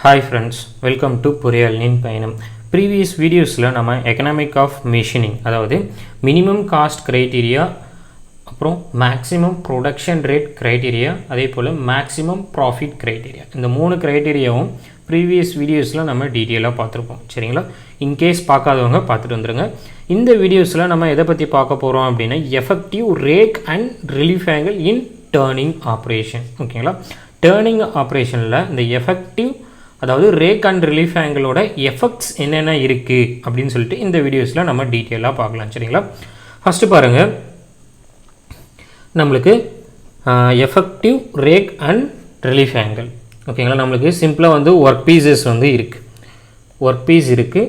Hi friends, welcome to poriyalaninpayanam. Previous videos la nama economic of machining அதாவது minimum cost criteria அப்புறம் maximum production rate criteria அதே போல maximum profit criteria இந்த மூணு கிரைட்டீரியாவும் previous videosல நம்ம டீடைலா பார்த்திருப்போம். சரிங்களா? in case பார்க்காதவங்க பார்த்துட்டு வந்துருங்க. இந்த வீடியோஸ்ல நம்ம எதை பத்தி பார்க்க போறோம் அப்படினா effective rake and relief angle in turning operation. ஓகேங்களா? turning operationல இந்த effective அதாவது ரேக் அண்ட் ரிலீஃப் ஆங்கிளோட எஃபெக்ட்ஸ் என்னென்ன இருக்குது அப்படின்னு சொல்லிட்டு இந்த வீடியோஸில் நம்ம டீட்டெயிலாக பார்க்கலாம். சரிங்களா? ஃபஸ்ட்டு பாருங்கள், நம்மளுக்கு effective rake and relief angle. ஓகேங்களா? நம்மளுக்கு சிம்பிளாக வந்து ஒர்க் பீஸஸ் வந்து இருக்குது. ஒர்க் பீஸ் இருக்குது.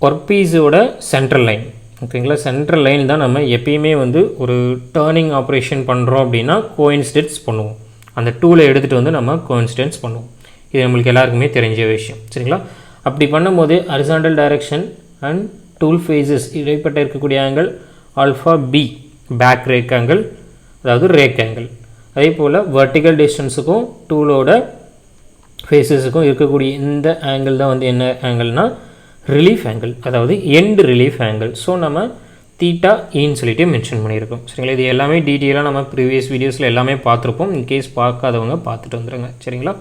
ஒர்க் பீஸோட சென்ட்ரல் லைன். ஓகேங்களா? சென்ட்ரல் லைன் தான் நம்ம எப்பயுமே வந்து ஒரு டேர்னிங் ஆப்ரேஷன் பண்ணுறோம் அப்படின்னா கோஇன்சிடென்ஸ் பண்ணுவோம். அந்த டூலை எடுத்துகிட்டு வந்து நம்ம கோஇன்சிடென்ஸ் பண்ணுவோம். இது நம்மளுக்கு எல்லாருக்குமே தெரிஞ்ச விஷயம். சரிங்களா? அப்படி பண்ணும்போது horizontal direction and tool faces இடைப்பட்ட இருக்கக்கூடிய angle alpha B back rake angle, அதாவது ரேக் ஆங்கிள். அதே போல் வெர்டிக்கல் டிஸ்டன்ஸுக்கும் டூலோட ஃபேஸஸுக்கும் இருக்கக்கூடிய இந்த ஆங்கிள் தான் வந்து என்ன ஆங்கிள்னால் ரிலீஃப் ஆங்கிள், அதாவது எண்ட் ரிலீஃப் ஆங்கிள். ஸோ நம்ம தீட்டா ஈன்னு சொல்லிட்டு மென்ஷன் பண்ணியிருக்கோம். சரிங்களா? இது எல்லாமே டீட்டெயிலாக நம்ம ப்ரீவியஸ் வீடியோஸில் எல்லாமே பார்த்துருப்போம். இன்கேஸ் பார்க்காதவங்க பார்த்துட்டு வந்துடுங்க. சரிங்களா?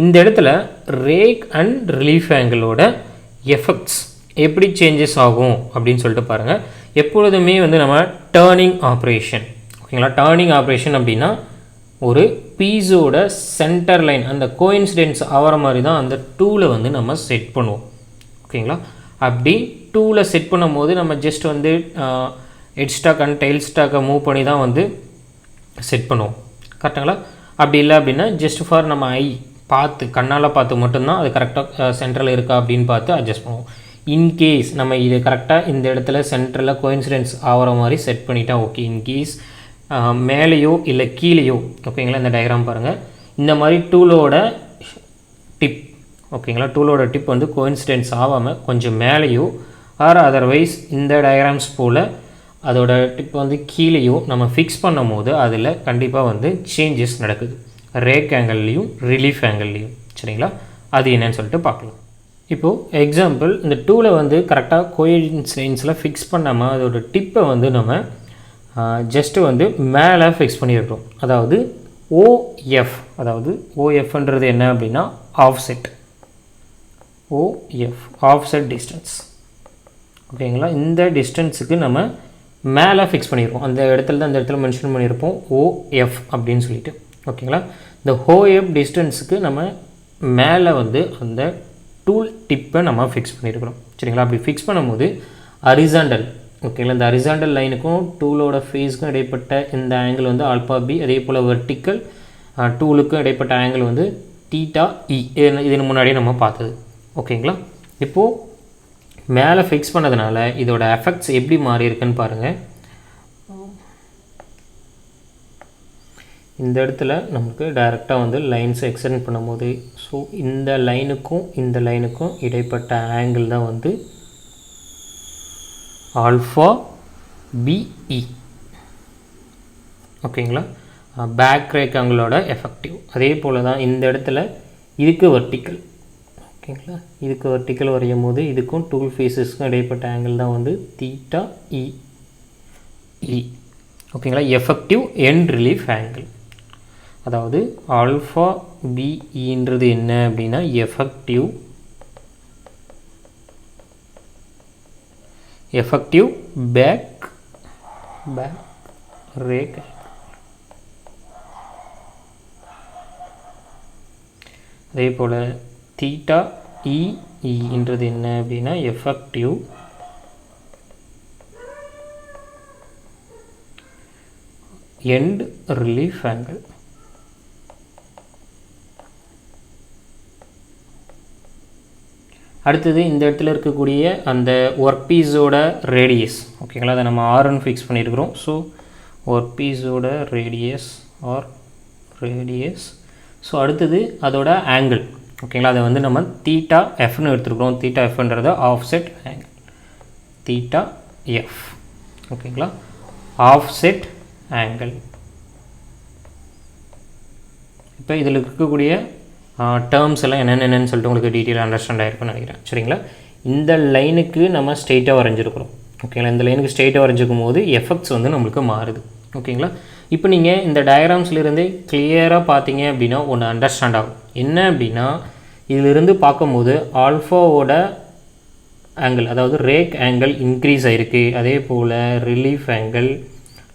இந்த இடத்துல ரேக் அண்ட் ரிலீஃப் ஆங்கிளோட எஃபெக்ட்ஸ் எப்படி சேஞ்சஸ் ஆகும் அப்படின்னு சொல்லிட்டு பாருங்கள். எப்பொழுதுமே வந்து நம்ம டேர்னிங் ஆப்ரேஷன், ஓகேங்களா? டேர்னிங் ஆப்ரேஷன் அப்படின்னா ஒரு பீஸோட சென்டர் லைன் அந்த கோஇன்சிடென்ஸ் ஆகிற மாதிரி தான் அந்த டூலை வந்து நம்ம செட் பண்ணுவோம். ஓகேங்களா? அப்படி டூலை செட் பண்ணும் போது நம்ம ஜஸ்ட் வந்து ஹெட் ஸ்டாக் அண்ட் டெயில் ஸ்டாக்கை மூவ் பண்ணி தான் வந்து செட் பண்ணுவோம். கரெக்டுங்களா? அப்படி இல்லை அப்படின்னா ஜஸ்ட் ஃபார் நம்ம பார்த்து கண்ணால் பார்த்து மட்டும்தான் அது கரெக்டாக சென்ட்ரலில் இருக்கா அப்படின்னு பார்த்து அட்ஜஸ்ட் பண்ணுவோம். இன்கேஸ் நம்ம இது கரெக்டாக இந்த இடத்துல சென்ட்ரலில் கோஇன்சிடென்ஸ் ஆகிற மாதிரி செட் பண்ணிட்டா ஓகே. இன்கேஸ் மேலேயோ இல்லை கீழேயோ, ஓகேங்களா? இந்த டயக்ராம் பாருங்கள். இந்த மாதிரி டூலோட டிப், ஓகேங்களா? டூலோட டிப் வந்து கோஇன்சிடென்ஸ் ஆகாமல் கொஞ்சம் மேலேயோ ஆர் அதர்வைஸ் இந்த டயக்ராம்ஸ் போல் அதோட டிப் வந்து கீழேயோ நம்ம ஃபிக்ஸ் பண்ணும் போது அதில் கண்டிப்பாக வந்து சேஞ்சஸ் நடக்குது, ரேக் ஆங்கிள்லையும் ரிலீஃப் ஆங்கிள்லையும். சரிங்களா? அது என்னன்னு சொல்லிட்டு பார்க்கலாம். இப்போது எக்ஸாம்பிள், இந்த டூலை வந்து கரெக்டாக கோஇன்சிடென்ஸில் ஃபிக்ஸ் பண்ணாமல் அதோட டிப்பை வந்து நம்ம ஜஸ்ட்டு வந்து மேலே ஃபிக்ஸ் பண்ணியிருக்கிறோம். அதாவது ஓஎஃப், அதாவது ஓஎஃப்ன்றது என்ன அப்படின்னா ஆஃப்செட். OF offset distance. ஓகேங்களா? இந்த டிஸ்டன்ஸுக்கு நம்ம மேலே ஃபிக்ஸ் பண்ணியிருப்போம். அந்த இடத்துல தான் அந்த இடத்துல மென்ஷன் பண்ணியிருப்போம் ஓஎஃப் அப்படின்னு சொல்லிட்டு. ஓகேங்களா? இந்த ஓஎஃப் டிஸ்டன்ஸுக்கு நம்ம மேலே வந்து அந்த டூல் டிப்பை நம்ம ஃபிக்ஸ் பண்ணியிருக்கிறோம். சரிங்களா? அப்படி ஃபிக்ஸ் பண்ணும்போது ஹரிசாண்டல், ஓகேங்களா? இந்த ஹரிசாண்டல் லைனுக்கும் டூலோட ஃபேஸுக்கும் இடைப்பட்ட இந்த ஆங்கிள் வந்து ஆல்பா பி, அதே போல் வெர்டிக்கல் டூலுக்கும் இடைப்பட்ட ஆங்கிள் வந்து தீட்டா இ. இதுக்கு முன்னாடியே நம்ம பார்த்தது. ஓகேங்களா? இப்போது மேலே ஃபிக்ஸ் பண்ணதுனால இதோட எஃபெக்ட்ஸ் எப்படி மாறி இருக்குன்னு பாருங்கள். இந்த இடத்துல நமக்கு டைரெக்டாக வந்து லைன்ஸை எக்ஸ்டெண்ட் பண்ணும்போது ஸோ இந்த லைனுக்கும் இடைப்பட்ட ஆங்கிள் தான் வந்து ஆல்ஃபா பிஇ. ஓகேங்களா? பேக் ரேக் ஆங்கிளோட எஃபெக்டிவ். அதே போல் தான் இந்த இடத்துல இதுக்கு வெர்டிக்கல், ஓகேங்களா? இதுக்கு வெர்டிக்கல் வரையும் போது இதுக்கும் டூல் ஃபேஸஸ்க்கும் இடைப்பட்ட ஆங்கிள் தான் வந்து தீட்டா இ. ஓகேங்களா? Effective end relief angle. அதாவது ஆல்ஃபா பிஇன்றது என்ன அப்படின்னா எஃபெக்டிவ் பேக் ரேக். அதே போல் தீட்டா இன்றது என்ன அப்படின்னா எஃபெக்டிவ் எண்ட் ரிலீஃப் ஆங்கிள். அடுத்தது இந்த இடத்துல இருக்கக்கூடிய அந்த ஒர்க் பீஸோட ரேடியஸ், ஓகேங்களா? அதை நம்ம ஆர்ன்னு ஃபிக்ஸ் பண்ணியிருக்கிறோம். ஸோ ஒர்க் பீஸோட ரேடியஸ் ஆர் ரேடியஸ். ஸோ அடுத்தது அதோட ஆங்கிள், ஓகேங்களா? அதை வந்து நம்ம தீட்டா எஃப்னு எடுத்துருக்கிறோம். தீட்டா எஃப்ன்றது ஆஃப்செட் ஆங்கிள், தீட்டா எஃப். ஓகேங்களா? Offset angle. இப்போ இதில் இருக்கக்கூடிய டேர்ம்ஸ் எல்லாம் என்னென்னு சொல்லிட்டு உங்களுக்கு டீட்டெயில் அண்டர்ஸ்டாண்ட் ஆகிருக்குன்னு நினைக்கிறேன். சரிங்களா? இந்த லைனுக்கு நம்ம ஸ்ட்ரெயிட்டாக வரைஞ்சிருக்கிறோம். ஓகேங்களா? இந்த லைனுக்கு ஸ்ட்ரெயிட்டாக வரைஞ்சிக்கும் போது எஃபெக்ட்ஸ் வந்து நம்மளுக்கு மாறுது. ஓகேங்களா? இப்போ நீங்கள் இந்த டயக்ராம்ஸ்லேருந்து கிளியராக பார்த்தீங்க அப்படின்னா ஒன்று அண்டர்ஸ்டாண்ட் ஆகும். என்ன அப்படின்னா இதிலிருந்து பார்க்கும்போது ஆல்ஃபாவோட ஆங்கிள், அதாவது ரேக் ஆங்கிள் இன்க்ரீஸ் ஆகிருக்கு. அதே போல் ரிலீஃப் ஆங்கிள்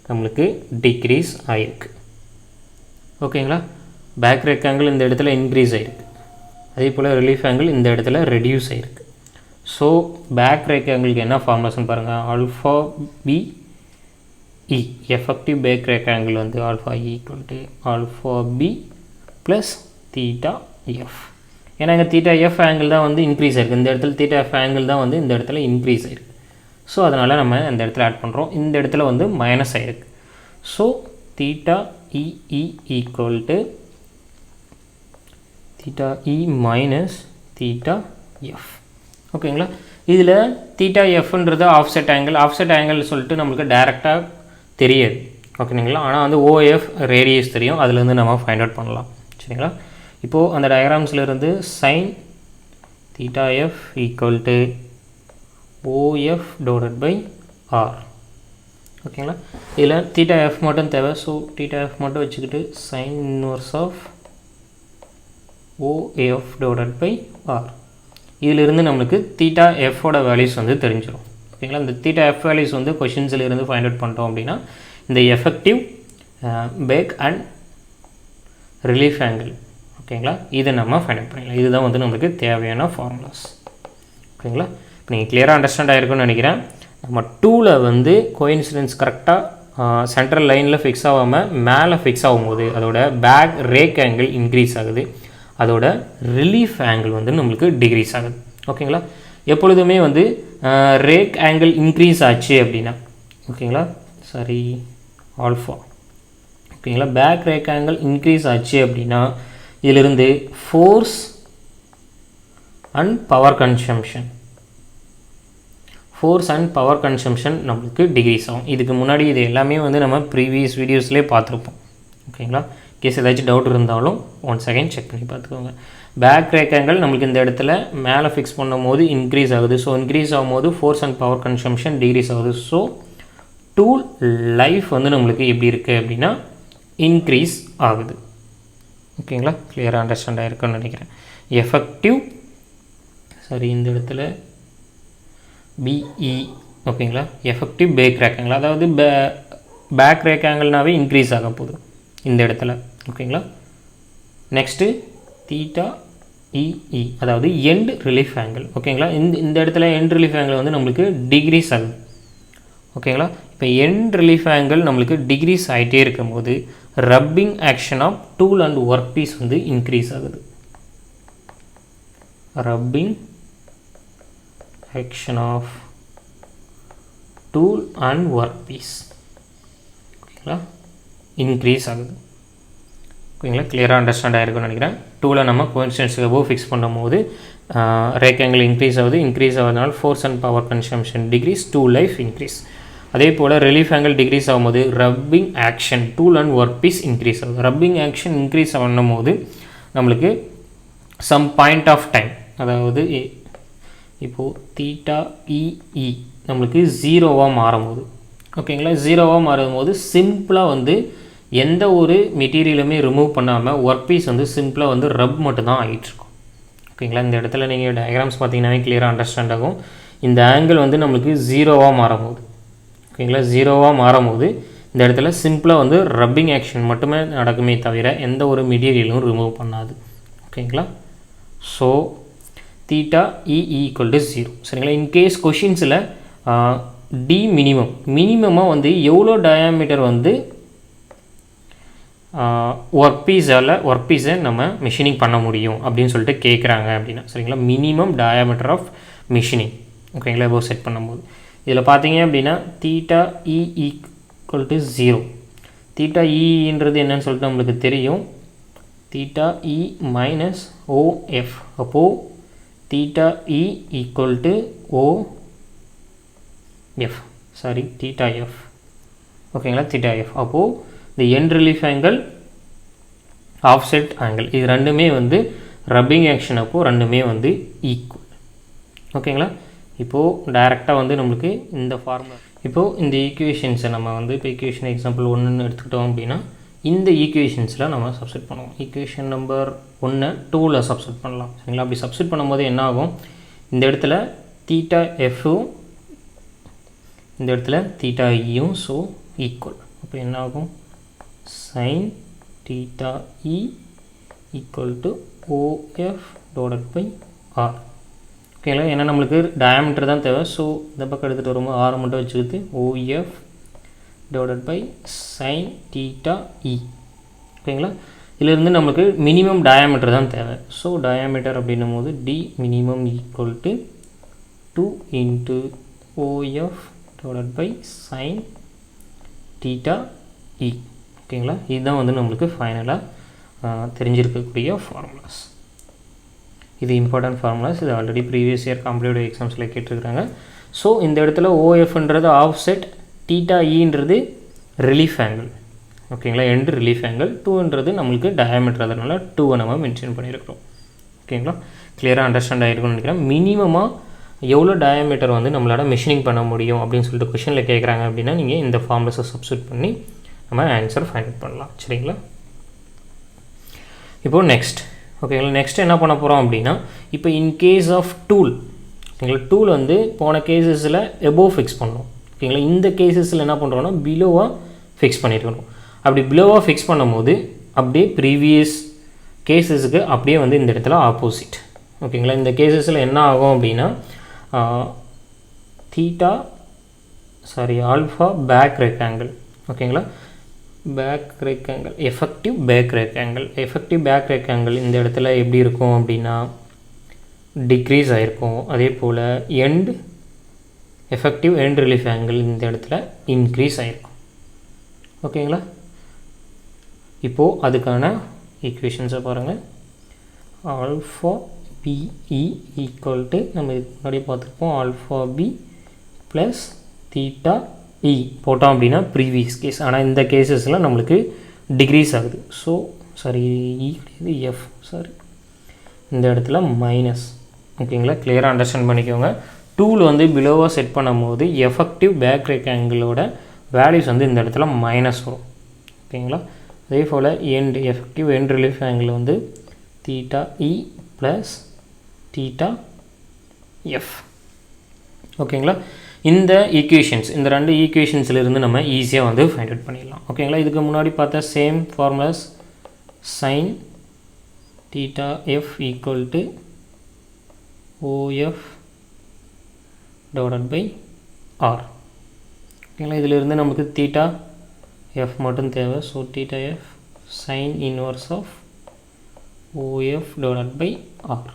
நம்மளுக்கு டிக்ரீஸ் ஆகிருக்கு. ஓகேங்களா? பேக் ரேக் ஆங்கிள் இந்த இடத்துல இன்க்ரீஸ் ஆகிருக்கு. அதே போல் ரிலீஃப் ஆங்கிள் இந்த இடத்துல ரெடியூஸ் ஆகிருக்கு. ஸோ பேக் ரேக் ஆங்கிளுக்கு என்ன ஃபார்முலாஸ்ன்னு பாருங்கள். Alpha B E, effective back rake angle வந்து alpha E equal to alpha B plus theta F. ஏன்னா இங்கே தீட்டா எஃப் ஆங்கிள் தான் வந்து இன்க்ரீஸ் ஆகிருக்கு. இந்த இடத்துல தீட்டா எஃப் ஆங்கிள் தான் வந்து இந்த இடத்துல இன்க்ரீஸ் ஆகிருக்கு. ஸோ அதனால் நம்ம இந்த இடத்துல ஆட் பண்ணுறோம். இந்த இடத்துல வந்து மைனஸ் ஆகிருக்கு. So theta E equal to theta e minus theta f. ஓகேங்களா? இதில் தீட்டா எஃப்ன்றது ஆஃப்செட் ஆங்கிள். ஆஃப்செட் ஆங்கிள் சொல்லிட்டு நம்மளுக்கு டேரெக்டாக தெரியாது. ஓகேங்களா? ஆனால் வந்து ஓஎஃப் ரேடியஸ் தெரியும். அதுலேருந்து நம்ம ஃபைண்ட் அவுட் பண்ணலாம். சரிங்களா? இப்போது அந்த டயக்ராம்ஸ்லேருந்து sine theta F equal to OF divided by R. ஓகேங்களா? இதில் தீட்டா எஃப் மட்டும் தேவை. ஸோ தீட்டா எஃப் மட்டும் வச்சுக்கிட்டு sine inverse of OF divided by R. இதிலிருந்து நம்மளுக்கு தீட்டா எஃபோட வேல்யூஸ் வந்து தெரிஞ்சிடும். ஓகேங்களா? இந்த தீட்டா எஃப் வேல்யூஸ் வந்து கொஷின்ஸிலிருந்து ஃபைண்ட் அவுட் பண்ணிட்டோம் அப்படின்னா இந்த effective back and relief angle, ஓகேங்களா, இதை நம்ம ஃபைண்ட் அவுட் பண்ணிக்கலாம். இதுதான் வந்து நம்மளுக்கு தேவையான ஃபார்முலாஸ். ஓகேங்களா? இப்போ நீங்கள் கிளியராக அண்டர்ஸ்டாண்ட் ஆகிருக்குன்னு நினைக்கிறேன். நம்ம டூவில் வந்து கோஇன்சிடென்ஸ் கரெக்டாக சென்ட்ரல் லைனில் ஃபிக்ஸ் ஆகாமல் மேலே ஃபிக்ஸ் ஆகும்போது அதோட பேக் ரேக் ஆங்கிள் இன்க்ரீஸ் ஆகுது. அதோட ரிலீஃப் ஆங்கிள் வந்து நம்மளுக்கு டிக்ரீஸ் ஆகுது. ஓகேங்களா? எப்பொழுதுமே வந்து ரேக் ஆங்கிள் இன்க்ரீஸ் ஆச்சு அப்படின்னா, ஓகேங்களா, சாரி ஆல்ஃபா, ஓகேங்களா, பேக் ரேக் ஆங்கிள் இன்க்ரீஸ் ஆச்சு அப்படின்னா இதிலிருந்து ஃபோர்ஸ் அண்ட் பவர் கன்சம்ஷன் நம்மளுக்கு டிக்ரீஸ் ஆகும். இதுக்கு முன்னாடி இது எல்லாமே வந்து நம்ம ப்ரீவியஸ் வீடியோஸ்லேயே பார்த்துருப்போம். ஓகேங்களா? கேஸ் ஏதாச்சும் டவுட் இருந்தாலும் ஒன்ஸ் அகைன் செக் பண்ணி பார்த்துக்கோங்க. பேக் ரேக் ஆங்கிள் நம்மளுக்கு இந்த இடத்துல மேலே ஃபிக்ஸ் பண்ணும் போது இன்க்ரீஸ் ஆகுது. ஸோ இன்க்ரீஸ் ஆகும்போது force and power consumption decrease ஆகுது. ஸோ டூல் லைஃப் வந்து நம்மளுக்கு எப்படி இருக்குது அப்படின்னா இன்க்ரீஸ் ஆகுது. ஓகேங்களா? கிளியராக அண்டர்ஸ்டாண்ட் ஆகிருக்குன்னு நினைக்கிறேன். எஃபெக்டிவ் சரி இந்த இடத்துல பிஇ, ஓகேங்களா, எஃபெக்டிவ் பேக் ரேக் ஆங்கிள், அதாவது பேக் ரேக் ஆங்கிள்னாவே இன்க்ரீஸ் ஆக போகுது இந்த இடத்துல. ஓகேங்களா? நெக்ஸ்ட்டு தீட்டா இஇ, அதாவது எண்ட் ரிலீஃப் ஆங்கிள். ஓகேங்களா? இந்த இடத்துல எண்ட் ரிலீஃப் ஆங்கிள் வந்து நம்மளுக்கு டிக்ரீஸ் ஆகுது. ஓகேங்களா? இப்போ எண்ட் ரிலீஃப் ஆங்கிள் நம்மளுக்கு டிக்ரீஸ் ஆகிட்டே இருக்கும் போது rubbing action of tool and work piece வந்து இன்க்ரீஸ் ஆகுது. Rubbing action of tool and work piece, ஓகேங்களா, இன்க்ரீஸ் ஆகுது. ஓகேங்களா? கிளியராக அண்டர்ஸ்டாண்ட் ஆகிருக்குன்னு நினைக்கிறேன். டூவில் நம்ம கோஇன்சிடென்ஸுக்கு அபோவ் ஃபிக்ஸ் பண்ணும்போது ரேக் ஆங்கிள் இன்க்ரீஸ் ஆகுதுனால force and power consumption decrease, tool life increase. அதே போல் ரிலீஃப் ஆங்கிள் டிக்ரீஸ் ஆகும்போது rubbing action tool and work piece increase ஆகுது. ரப்பிங் ஆக்ஷன் இன்க்ரீஸ் பண்ணும்போது நம்மளுக்கு சம் பாயிண்ட் ஆஃப் டைம், அதாவது இப்போது தீட்டா இஇ நம்மளுக்கு ஜீரோவாக மாறும்போது, ஓகேங்களா, ஜீரோவாக மாறும்போது சிம்பிளாக வந்து எந்த ஒரு மெட்டீரியலுமே ரிமூவ் பண்ணாமல் ஒர்க் பீஸ் வந்து சிம்பிளாக வந்து ரப் மட்டும்தான் ஆகிட்டுருக்கும். ஓகேங்களா? இந்த இடத்துல நீங்கள் டயக்ராம்ஸ் பார்த்தீங்கன்னாவே கிளியராக அண்டர்ஸ்டாண்ட் ஆகும். இந்த ஆங்கிள் வந்து நம்மளுக்கு ஜீரோவாக மாறும்போது, ஓகேங்களா, ஜீரோவாக மாறும்போது இந்த இடத்துல சிம்பிளாக வந்து ரப்பிங் ஆக்ஷன் மட்டுமே நடக்குமே தவிர எந்த ஒரு மெட்டீரியலும் ரிமூவ் பண்ணாது. ஓகேங்களா? So theta E equal to 0. சரிங்களா? இன்கேஸ் கொஷின்ஸில் டி மினிமமாக வந்து எவ்வளோ டயாமீட்டர் வந்து ஒர்க் பீஸை நம்ம மிஷினிங் பண்ண முடியும் அப்படின்னு சொல்லிட்டு கேட்குறாங்க அப்படின்னா, சரிங்களா, மினிமம் டயாமீட்டர் ஆஃப் மிஷினிங், ஓகேங்களா, இப்போ செட் பண்ணும்போது இதில் பார்த்தீங்க அப்படின்னா theta E equal to 0. Theta இன்றது என்னன்னு சொல்லிட்டு நம்மளுக்கு தெரியும். Theta e minus O F. அப்போது theta E equal to O F, sorry theta f, ஓகேங்களா, தீட்டா எஃப். அப்போது இந்த end relief angle, offset angle, இது ரெண்டுமே வந்து ரப்பிங் ஆக்ஷன் அப்போ ரெண்டுமே வந்து ஈக்குவல். ஓகேங்களா? இப்போது டைரெக்டாக வந்து நம்மளுக்கு இந்த ஃபார்முலா இப்போது இந்த ஈக்குவேஷன்ஸை நம்ம வந்து இப்போ ஈக்குவேஷன் எக்ஸாம்பிள் 1ன்னு எடுத்துக்கிட்டோம் அப்படின்னா இந்த ஈக்குவேஷன்ஸில் நம்ம சப்ஸ்டிட் பண்ணுவோம். ஈக்குவேஷன் நம்பர் 1 2ல் சப்ஸ்டிட் பண்ணலாம். சரிங்களா? அப்படி சப்ஸ்டிட் பண்ணும்போது என்ன ஆகும், இந்த இடத்துல தீட்டா எஃப்பும் இந்த இடத்துல தீட்டா ஈயும் ஸோ ஈக்குவல். அப்போ என்ன ஆகும், sine theta E equal to OF divided by R. ஓகேங்களா? ஏன்னா நம்மளுக்கு டயாமீட்டர் தான் தேவை. ஸோ இந்த பக்கம் எடுத்துகிட்டு வரும்போது ஆரை மட்டும் வச்சுக்கிட்டு O F divided by sine theta e. ஓகேங்களா? இதிலிருந்து நம்மளுக்கு மினிமம் டயாமீட்டர் தான் தேவை. ஸோ டயாமீட்டர் அப்படின்னும் போது d minimum equal to 2 into O F divided by sine theta e. ஓகேங்களா? இதுதான் வந்து நம்மளுக்கு ஃபைனலாக தெரிஞ்சிருக்கக்கூடிய ஃபார்முலாஸ். இது இம்பார்ட்டன்ட் ஃபார்முலாஸ். இது ஆல்ரெடி ப்ரீவியஸ் இயர் காம்படிட்டிவ் எக்ஸாம்ஸில் கேட்டிருக்கிறாங்க. ஸோ இந்த இடத்துல ஓஎஃப்ன்றது ஆஃப் செட், தீட்டா ஈன்றது ரிலீஃப் ஆங்கிள். ஓகேங்களா? எண்டு ரிலீஃப் ஆங்கிள், 2ன்றது நம்மளுக்கு டயாமீட்டர், அதனால் 2 நம்ம மென்ஷன் பண்ணியிருக்கிறோம். ஓகேங்களா? கிளியராக அண்டர்ஸ்டாண்ட் ஆகிருக்கும்னு நினைக்கிறேன். மினிமமாக எவ்வளோ டயாமீட்டர் வந்து நம்மளால் மெஷினிங் பண்ண முடியும் அப்படின்னு சொல்லிட்டு கொஷனில் கேட்குறாங்க அப்படின்னா நீங்கள் இந்த ஃபார்முலாஸை சப்ஸ்டிட் பண்ணி நம்ம ஆன்சர் ஃபைண்ட் அவுட் பண்ணலாம். சரிங்களா? இப்போது நெக்ஸ்ட் ஓகேங்களா, நெக்ஸ்ட் என்ன பண்ண போகிறோம் அப்படின்னா இப்போ இன் கேஸ் ஆஃப் டூல். ஓகேங்களா? டூல் வந்து போன கேசஸில் எபோவ் ஃபிக்ஸ் பண்ணணும். ஓகேங்களா? இந்த கேசஸில் என்ன பண்ணுறோன்னா பிலோவாக ஃபிக்ஸ் பண்ணியிருக்கணும். அப்படி பிலோவாக ஃபிக்ஸ் பண்ணும்போது அப்படியே ப்ரீவியஸ் கேசஸுக்கு அப்படியே வந்து இந்த இடத்துல ஆப்போசிட். ஓகேங்களா? இந்த கேசஸில் என்ன ஆகும் அப்படின்னா ஆல்ஃபா பேக் ரெக்டாங்கிள். ஓகேங்களா? Back rectangle effective back rectangle. Effective back rectangle இந்த இடத்துல எப்படி இருக்கும் அப்படின்னா டிக்ரீஸ் ஆகிருக்கும். அதே போல் end effective end relief angle இந்த இடத்துல இன்க்ரீஸ் ஆகிருக்கும். ஓகேங்களா? இப்போது அதுக்கான ஈக்குவேஷன்ஸை பாருங்கள். ஆல்ஃபா பிஇ ஈக்குவல் டு நம்ம இதுக்கு முன்னாடி பார்த்துருப்போம் ஆல்ஃபா பி ப்ளஸ் தீட்டா இ போட்டோம் அப்படின்னா ப்ரீவியஸ் கேஸ். ஆனால் இந்த கேஸஸில் நம்மளுக்கு டிக்ரீஸ் ஆகுது. ஸோ இ கிடையாது எஃப் இந்த இடத்துல மைனஸ். ஓகேங்களா? கிளியராக அண்டர்ஸ்டாண்ட் பண்ணிக்கோங்க. டூல் வந்து பிலோவாக செட் பண்ணும்போது எஃபெக்டிவ் பேக் ரெக்டாங்கிளோட வேல்யூஸ் வந்து இந்த இடத்துல மைனஸ் வரும். ஓகேங்களா? அதே போல் end effective end relief angle வந்து தீட்டா இ ப்ளஸ் தீட்டா எஃப். ஓகேங்களா? இந்த ஈக்குவேஷன்ஸ் இந்த ரெண்டு ஈக்குவேஷன்ஸ்லேருந்து நம்ம ஈஸியாக வந்து ஃபைண்ட் அவுட் பண்ணிடலாம். ஓகேங்களா? இதுக்கு முன்னாடி பார்த்தா same formulas sine theta F equal to OF divided by R. ஓகேங்களா? இதிலிருந்து நமக்கு தீட்டா எஃப் மட்டும் தேவை. So theta F sine inverse of OF divided by R.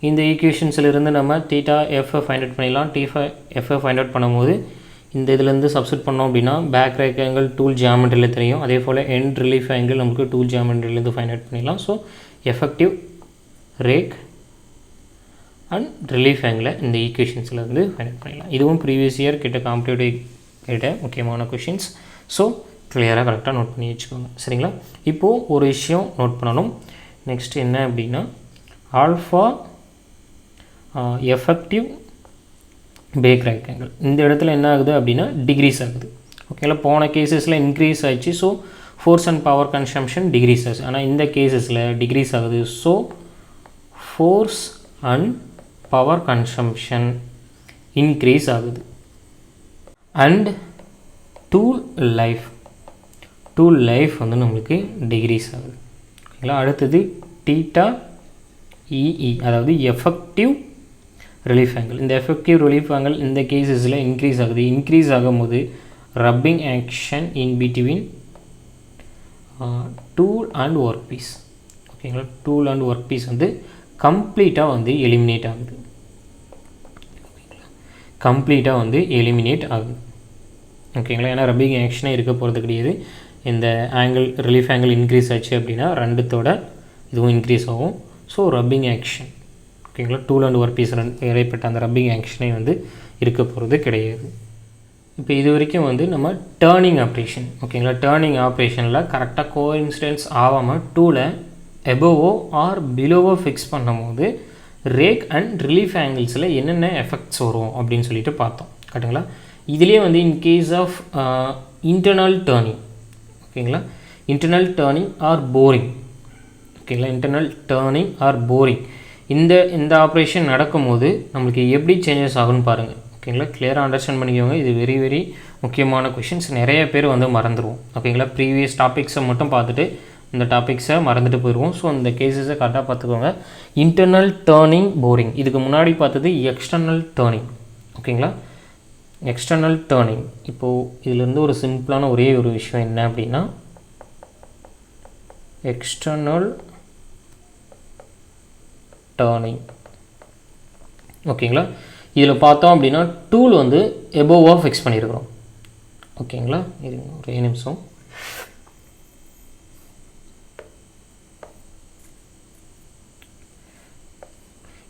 இந்த ஈக்குவேஷன்ஸிலிருந்து நம்ம தீட்டா எஃப்ஐ ஃபைண்ட் அவுட் பண்ணிடலாம். எஃப்ஐ ஃபைண்ட் அவுட் பண்ணும்போது இந்த இதிலேருந்து சப்ஸ்டிட் பண்ணோம் அப்படின்னா பேக் ரேக் ஆங்கிள் டூல் ஜியாமெட்ரியில் தெரியும். அதே போல் எண்ட் ரிலீஃப் ஆங்கிள் நமக்கு டூல் ஜியாமெட்ரிலேருந்து ஃபைண்ட் அவுட் பண்ணிடலாம். So effective rake and relief ஆங்கிளை இந்த ஈக்குவேஷன்ஸ்லேருந்து ஃபைண்ட் அவுட் பண்ணிடலாம். இதுவும் ப்ரீவியஸ் இயர் கிட்ட காம்படிட்டிவ் கிட்ட முக்கியமான கொஷின்ஸ். ஸோ கிளியராக கரெக்டாக நோட் பண்ணி வச்சுக்கோங்க. சரிங்களா? இப்போது ஒரு விஷயம் நோட் பண்ணணும். நெக்ஸ்ட் என்ன அப்படின்னா alpha effective back rake angle இந்த இடத்துல என்ன ஆகுது அப்படின்னா டிக்ரீஸ் ஆகுது. ஓகேங்களா? போன கேசஸில் இன்க்ரீஸ் ஆகிடுச்சு. So force and power consumption decrease ஆச்சு. ஆனால் இந்த கேசஸில் டிக்ரீஸ் ஆகுது. So force and power consumption increase ஆகுது. அண்ட் டூல் லைஃப் வந்து நம்மளுக்கு டிக்ரீஸ் ஆகுது. ஓகேங்களா? அடுத்தது தீட்டா இஇ அதாவது எஃபெக்டிவ் ரிலீஃப் ஆங்கிள். இந்த எஃபெக்டிவ் ரிலீஃப் ஆங்கிள் இந்த கேசஸில் இன்க்ரீஸ் ஆகுது. இன்க்ரீஸ் ஆகும்போது rubbing action in between tool and work piece. ஓகேங்களா? டூல் அண்ட் ஒர்க் பீஸ் வந்து கம்ப்ளீட்டாக வந்து எலிமினேட் ஆகுது. கம்ப்ளீட்டாக வந்து எலிமினேட் ஆகுது. ஓகேங்களா? ஏன்னா ரப்பிங் ஆக்ஷனே இருக்க போகிறது கிடையாது. இந்த ஆங்கிள் ரிலீஃப் ஆங்கிள் இன்க்ரீஸ் ஆச்சு அப்படின்னா ரெண்டுத்தோட இதுவும் இன்க்ரீஸ் ஆகும். ஸோ ரப்பிங் ஆக்ஷன் ஓகேங்களா டூல் அண்ட் ஒர்க் பீஸ் இடைப்பட்ட அந்த ரப்பிங் ஆக்ஷனே வந்து இருக்க போகிறது கிடையாது. இப்போ இது வரைக்கும் வந்து நம்ம டேர்னிங் ஆப்ரேஷன் ஓகேங்களா டேர்னிங் ஆப்ரேஷனில் கரெக்டாக கோஇன்சிடென்ஸ் ஆகாமல் டூலை எபோவோ ஆர் பிலோவோ ஃபிக்ஸ் பண்ணும்போது ரேக் அண்ட் ரிலீஃப் ஆங்கிள்ஸில் என்னென்ன எஃபெக்ட்ஸ் வரும் அப்படின்னு சொல்லிட்டு பார்த்தோம் கரெக்டுங்களா. இதுலேயே வந்து in case of internal turning ஓகேங்களா, இன்டர்னல் டேர்னிங் ஆர் போரிங் ஓகேங்களா, இன்டர்னல் டேர்னிங் ஆர் போரிங் இந்த ஆப்ரேஷன் நடக்கும்போது நம்மளுக்கு எப்படி சேஞ்சஸ் ஆகுன்னு பாருங்கள் ஓகேங்களா. கிளியராக அண்டர்ஸ்டாண்ட் பண்ணிக்கோங்க. இது வெரி வெரி முக்கியமான கொஷின்ஸ். நிறைய பேர் வந்து மறந்துடுவோம் ஓகேங்களா. ப்ரீவியஸ் டாபிக்ஸை மட்டும் பார்த்துட்டு இந்த டாபிக்ஸை மறந்துட்டு போயிடுவோம். ஸோ இந்த கேஸஸை கரெக்டாக பார்த்துக்கோங்க. இன்டர்னல் டேர்னிங் போரிங், இதுக்கு முன்னாடி பார்த்தது எக்ஸ்டர்னல் டேர்னிங் ஓகேங்களா. எக்ஸ்டர்னல் டேர்னிங் இப்போது இதிலேருந்து ஒரு சிம்பிளான ஒரே ஒரு விஷயம் என்ன அப்படின்னா எக்ஸ்டர்னல் டேர்னிங் ஓகேங்களா. இதில் பார்த்தோம் அப்படின்னா டூல் வந்து எபோவாக ஃபிக்ஸ் பண்ணியிருக்கிறோம் ஓகேங்களா. இது ஒரே நிமிஷம்.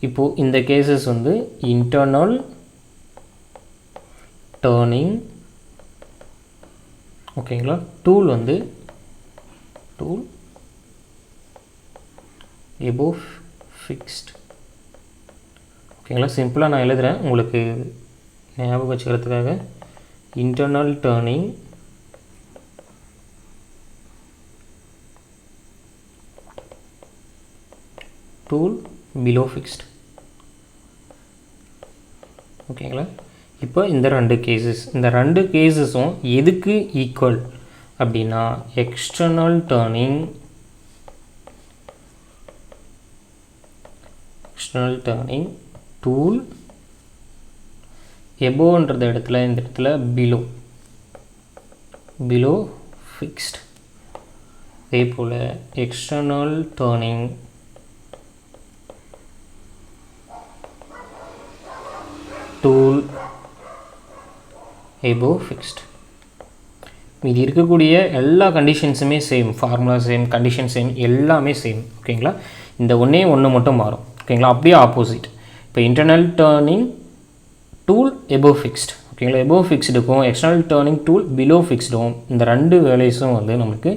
இப்போது இந்த கேசஸ் வந்து இன்டர்னல் டேர்னிங் ஓகேங்களா. டூல் வந்து டூல் எபோவ் ஃபிக்ஸ்ட் ஓகேங்களா. சிம்பிளாக நான் எழுதுகிறேன் உங்களுக்கு ஞாபகம் வச்சுக்கிறதுக்காக. Internal turning tool below fixed ஓகேங்களா. இப்போ இந்த ரெண்டு கேஸஸும் எதுக்கு ஈக்குவல் அப்படின்னா எக்ஸ்டர்னல் டேர்னிங் டூல் எபோன்றது இடத்துல இந்த இடத்துல பிலோ ஃபிக்ஸ்ட். அதே போல் external turning tool above fixed. இது இருக்கக்கூடிய எல்லா கண்டிஷன்ஸுமே same, formula same, condition same, எல்லாமே சேம் ஓகேங்களா. இந்த ஒன்று மட்டும் மாறும் ஓகேங்களா. அப்படியே ஆப்போசிட். இப்போ internal turning tool above fixed ஓகேங்களா. எபோவ் ஃபிக்ஸ்டுக்கும் எக்ஸ்டர்னல் டேர்னிங் டூல் பிலோ ஃபிக்ஸ்டும் இந்த ரெண்டு வேல்யூஸும் வந்து நமக்கு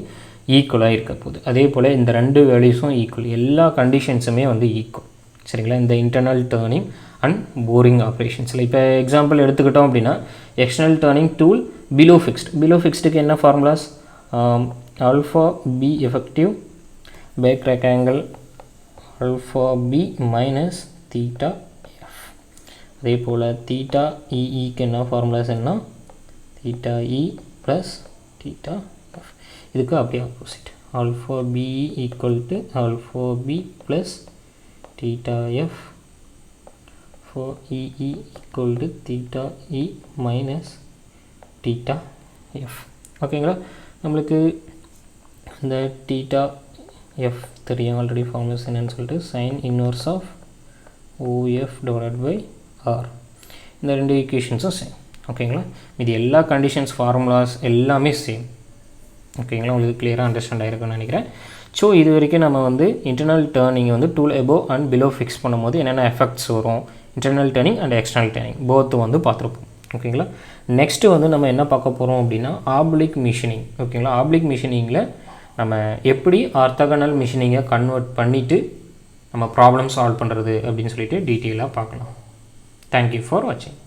ஈக்குவலாக இருக்க போகுது. அதே போல் இந்த ரெண்டு வேல்யூஸும் ஈக்குவல், எல்லா கண்டிஷன்ஸுமே வந்து ஈக்குவல் சரிங்களா. இந்த இன்டர்னல் டேர்னிங் அண்ட் போரிங் ஆப்ரேஷன்ஸில் இப்போ எக்ஸாம்பிள் எடுத்துக்கிட்டோம் அப்படின்னா எக்ஸ்டர்னல் டேர்னிங் டூல் பிலோ ஃபிக்ஸ்டுக்கு என்ன formulas alpha B effective back rake angle alpha B minus theta F. அதே போல் தீட்டா இக்கு என்ன ஃபார்முலாஸ் என்ன தீட்டா இ ப்ளஸ் தீட்டா எஃப். இதுக்கு அப்படியே opposite alpha B equal to alpha B plus theta F for EE equal to theta E minus theta F ஓகேங்களா. நம்மளுக்கு இந்த theta F தெரியும் ஆல்ரெடி ஃபார்முலாஸ் என்னன்னு சொல்லிட்டு sin inverse of OF divided by R. இந்த ரெண்டு ஈக்குவேஷன்ஸும் சேம் ஓகேங்களா. இது எல்லா கண்டிஷன்ஸ் ஃபார்முலாஸ் எல்லாமே சேம் ஓகேங்களா. உங்களுக்கு கிளியராக அண்டர்ஸ்டாண்ட் ஆகிருக்குன்னு நினைக்கிறேன். ஸோ இது வரைக்கும் நம்ம வந்து இன்டர்னல் டேர்னிங் வந்து tool above and below fix பண்ணும்போது என்னென்ன எஃபெக்ட்ஸ் வரும், internal turning and external turning போத்து வந்து பார்த்துருப்போம் ஓகேங்களா. நெக்ஸ்ட்டு வந்து நம்ம என்ன பார்க்க போகிறோம் அப்படின்னா ஆப்ளிக் மிஷினிங் ஓகேங்களா. ஆப்ளிக் மிஷினிங்கில் நம்ம எப்படி ஆர்த்தோகனல் மிஷினிங்கை கன்வெர்ட் பண்ணிவிட்டு நம்ம ப்ராப்ளம் சால்வ் பண்ணுறது அப்படின்னு சொல்லிட்டு டீட்டெயிலாக பார்க்கலாம். தேங்க்யூ ஃபார் வாட்சிங்.